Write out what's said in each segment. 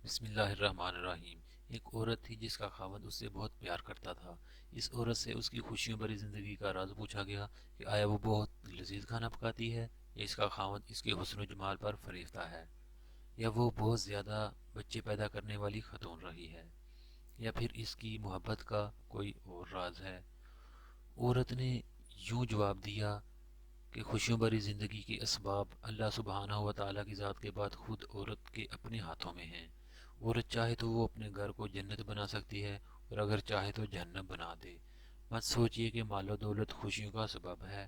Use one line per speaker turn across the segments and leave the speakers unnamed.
بسم اللہ الرحمن الرحیم۔ ایک عورت تھی جس کا خاوند اس سے بہت پیار کرتا تھا۔ اس عورت سے اس کی خوشیوں بھری زندگی کا راز پوچھا گیا کہ آیا وہ بہت لذیذ کھانا پکاتی ہے، یا اس کا خاوند اس کے حسن و جمال پر فریفتہ ہے، یا وہ بہت زیادہ بچے پیدا کرنے والی خاتون رہی ہے، یا پھر اس کی محبت کا کوئی اور راز ہے۔ عورت نے یوں جواب دیا کہ خوشیوں بھری زندگی کے اسباب اللہ سبحانہ و تعالیٰ کی ذات کے بعد خود عورت کے اپنے ہاتھوں میں ہیں۔ عورت چاہے تو وہ اپنے گھر کو جنت بنا سکتی ہے، اور اگر چاہے تو جہنم بنا دے۔ مت سوچئے کہ مال و دولت خوشیوں کا سبب ہے۔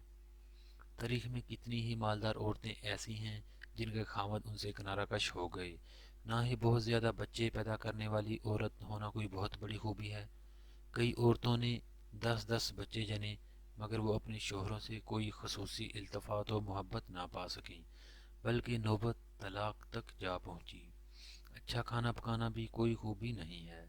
تاریخ میں کتنی ہی مالدار عورتیں ایسی ہیں جن کے خاوند ان سے کنارہ کش ہو گئے۔ نہ ہی بہت زیادہ بچے پیدا کرنے والی عورت ہونا کوئی بہت بڑی خوبی ہے۔ کئی عورتوں نے 10 بچے جنے، مگر وہ اپنے شوہروں سے کوئی خصوصی التفات و محبت نہ پا سکیں، بلکہ نوبت طلاق تک جا پہنچی۔ اچھا کھانا پکانا بھی کوئی خوبی نہیں ہے۔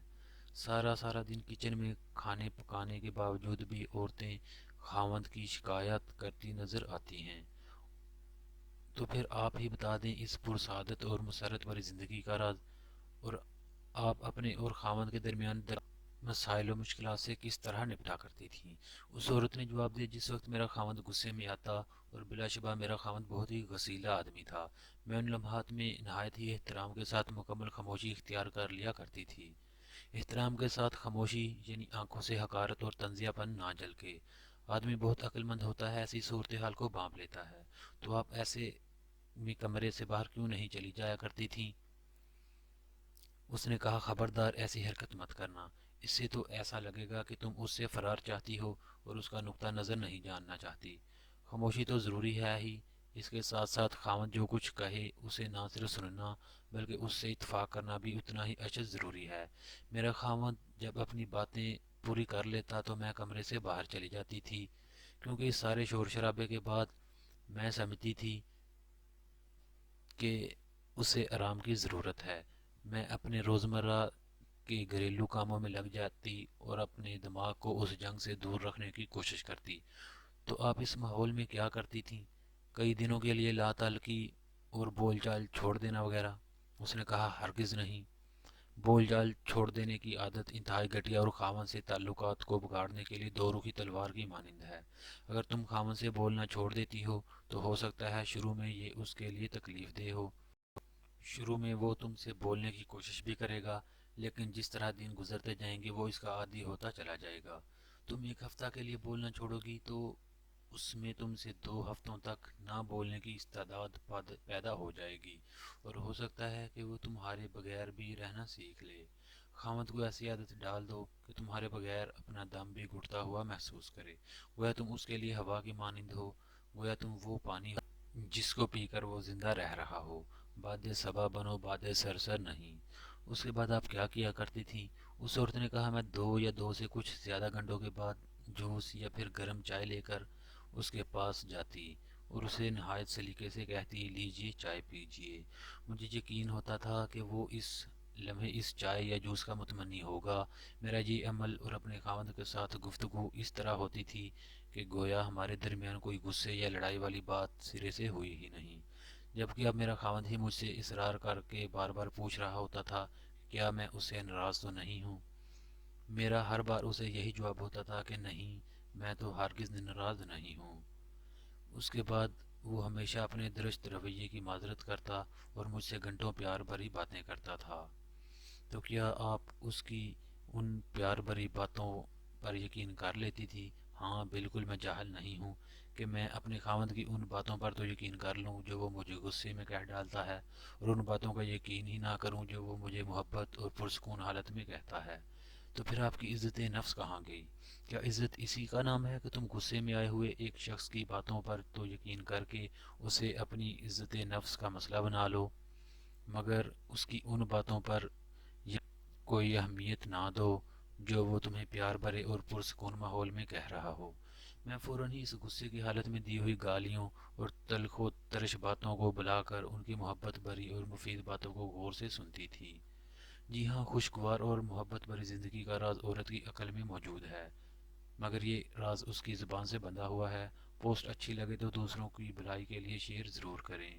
سارا دن کچن میں کھانے پکانے کے باوجود بھی عورتیں خاوند کی شکایت کرتی نظر آتی ہیں۔ تو پھر آپ ہی بتا دیں اس پرسعادت اور مسرت والی زندگی کا راز، اور آپ اپنے اور خاوند کے درمیان مسائل و مشکلات سے کس طرح نپٹا کرتی تھیں؟ اس عورت نے جواب دیا، جس وقت میرا خاوند غصے میں آتا، اور بلا شبہ میرا خاوند بہت ہی غصیلا آدمی تھا، میں ان لمحات میں نہایت ہی احترام کے ساتھ مکمل خاموشی اختیار کر لیا کرتی تھی۔ احترام کے ساتھ خاموشی یعنی آنکھوں سے حقارت اور تنزیہ پن نہ جھلکے۔ آدمی بہت عقل مند ہوتا ہے، ایسی صورتحال کو بانپ لیتا ہے۔ تو آپ ایسے میں کمرے سے باہر کیوں نہیں چلی جایا کرتی تھیں؟ اس نے کہا، خبردار ایسی حرکت مت کرنا، اس سے تو ایسا لگے گا کہ تم اس سے فرار چاہتی ہو اور اس کا نقطہ نظر نہیں جاننا چاہتی۔ خاموشی تو ضروری ہے ہی، اس کے ساتھ ساتھ خاوند جو کچھ کہے اسے نہ صرف سننا بلکہ اس سے اتفاق کرنا بھی اتنا ہی اشد ضروری ہے۔ میرا خاوند جب اپنی باتیں پوری کر لیتا تو میں کمرے سے باہر چلی جاتی تھی، کیونکہ اس سارے شور شرابے کے بعد میں سمجھتی تھی کہ اسے آرام کی ضرورت ہے۔ میں اپنے روزمرہ کے گھریلو کاموں میں لگ جاتی اور اپنے دماغ کو اس جنگ سے دور رکھنے کی کوشش کرتی۔ تو آپ اس ماحول میں کیا کرتی تھیں؟ کئی دنوں کے لیے لا تعلقی اور بول چال چھوڑ دینا وغیرہ؟ اس نے کہا، ہرگز نہیں۔ بول چال چھوڑ دینے کی عادت انتہائی گھٹیا اور خاوند سے تعلقات کو بگاڑنے کے لیے دو رخی تلوار کی مانند ہے۔ اگر تم خاوند سے بولنا چھوڑ دیتی ہو تو ہو سکتا ہے شروع میں یہ اس کے لیے تکلیف دہ ہو۔ شروع میں وہ تم سے بولنے کی کوشش بھی کرے گا، لیکن جس طرح دن گزرتے جائیں گے وہ اس کا عادی ہوتا چلا جائے گا۔ تم ایک ہفتہ کے لیے بولنا چھوڑو گی تو اس میں تم سے 2 ہفتوں تک نہ بولنے کی استعداد پیدا ہو جائے گی، اور ہو سکتا ہے کہ وہ تمہارے بغیر بھی رہنا سیکھ لے۔ خامد کو ایسی عادت ڈال دو کہ تمہارے بغیر اپنا دم بھی گھٹتا ہوا محسوس کرے، گویا تم اس کے لیے ہوا کی مانند ہو، گویا تم وہ پانی ہو جس کو پی کر وہ زندہ رہ رہا ہو۔ باد صبا بنو، باد سرسر نہیں۔ اس کے بعد آپ کیا کیا کرتی تھیں؟ اس عورت نے کہا، میں 2 سے کچھ زیادہ گھنٹوں کے بعد جوس یا پھر گرم چائے لے کر اس کے پاس جاتی اور اسے نہایت سلیقے سے کہتی، لیجیے چائے پیجیے۔ مجھے یقین ہوتا تھا کہ وہ اس لمحے اس چائے یا جوس کا متمنی ہوگا۔ میرا یہ عمل اور اپنے خاوند کے ساتھ گفتگو اس طرح ہوتی تھی کہ گویا ہمارے درمیان کوئی غصے یا لڑائی والی بات سرے سے ہوئی ہی نہیں، جبکہ اب میرا خاوند ہی مجھ سے اصرار کر کے بار بار پوچھ رہا ہوتا تھا کہ کیا میں اس سے ناراض تو نہیں ہوں۔ میرا ہر بار اسے یہی جواب ہوتا تھا کہ نہیں، میں تو ہرگز ناراض نہیں ہوں۔ اس کے بعد وہ ہمیشہ اپنے درست رویے کی معذرت کرتا اور مجھ سے گھنٹوں پیار بھری باتیں کرتا تھا۔ تو کیا آپ اس کی ان پیار بھری باتوں پر یقین کر لیتی تھی؟ ہاں بالکل، میں جاہل نہیں ہوں کہ میں اپنے خاوند کی ان باتوں پر تو یقین کر لوں جو وہ مجھے غصے میں کہہ ڈالتا ہے، اور ان باتوں کا یقین ہی نہ کروں جو وہ مجھے محبت اور پرسکون حالت میں کہتا ہے۔ تو پھر آپ کی عزت نفس کہاں گئی؟ کیا عزت اسی کا نام ہے کہ تم غصے میں آئے ہوئے ایک شخص کی باتوں پر تو یقین کر کے اسے اپنی عزت نفس کا مسئلہ بنا لو، مگر اس کی ان باتوں پر کوئی اہمیت نہ دو جو وہ تمہیں پیار بھرے اور پرسکون ماحول میں کہہ رہا ہو؟ میں فوراً ہی اس غصے کی حالت میں دی ہوئی گالیوں اور تلخ و ترش باتوں کو بلا کر ان کی محبت بھری اور مفید باتوں کو غور سے سنتی تھی۔ جی ہاں، خوشگوار اور محبت بھری زندگی کا راز عورت کی عقل میں موجود ہے، مگر یہ راز اس کی زبان سے بندھا ہوا ہے۔ پوسٹ اچھی لگے تو دوسروں کی بھلائی کے لیے شیئر ضرور کریں۔